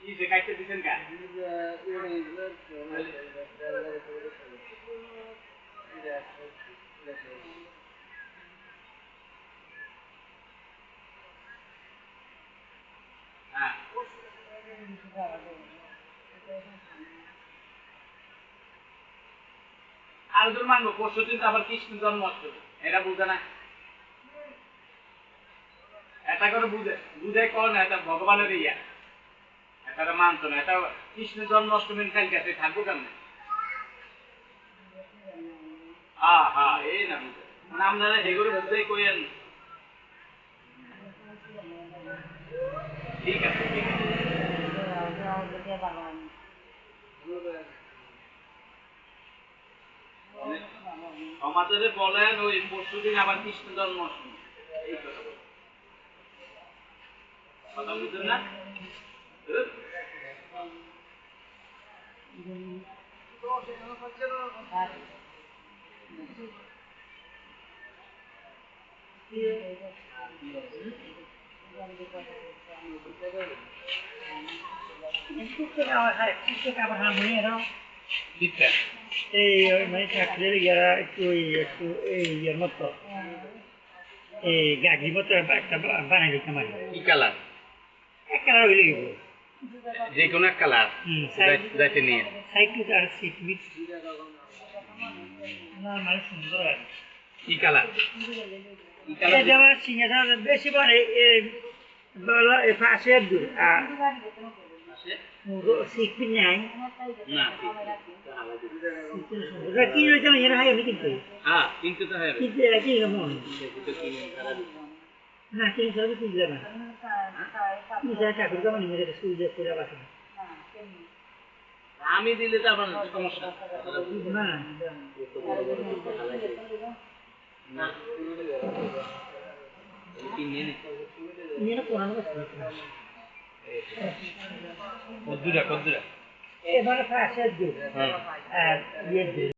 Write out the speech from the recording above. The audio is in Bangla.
যে কাটতে দিবেন কা হ্যাঁ আর দূর মানবো পরশু দিন আবার কৃষ্ণ জন্মাষ্টমী এটা বুঝে না এটা করে বুঝে কর না এটা ভগবানের ইয়া এটা মানতো না এটা কৃষ্ণ জন্মাষ্টমীর কালকে থাকবো কেমন হ্যাঁ হ্যাঁ এই না মানে আপনারা এগুলো বুঝেই কইেন ঠিক আছে ঠিক আছে আমাদের বলেন ওই পরশু দিন আবার কৃষ্ণ জন্মাষ্টমী এই কথা বুঝলেন না গাগি মতো একটা বানাই দিতে পারি কি কালার এক কালার হইলে যে কোনো এক কালার যাইতে নিয়ে সাইকেল আর সিট মিক্স না মানে সুন্দর আর কি কালার যেমন সিঙ্গাটা বেশি মানে পাশে দূর আর সিট নাই না কি রয়েছে না এরা হয় কিন্তু হ্যাঁ কিন্তু তো হয় কিন্তু এরা কি মন না কিন্তু সব ঠিক না ঠাকুর কেমন মেরে স্কুল যে করে বাসা আমি দিলে তো আপনার সমস্যা না না নিয়ে পুরানো কদ্দুরা এবারে পাশে দূর আর ইয়ে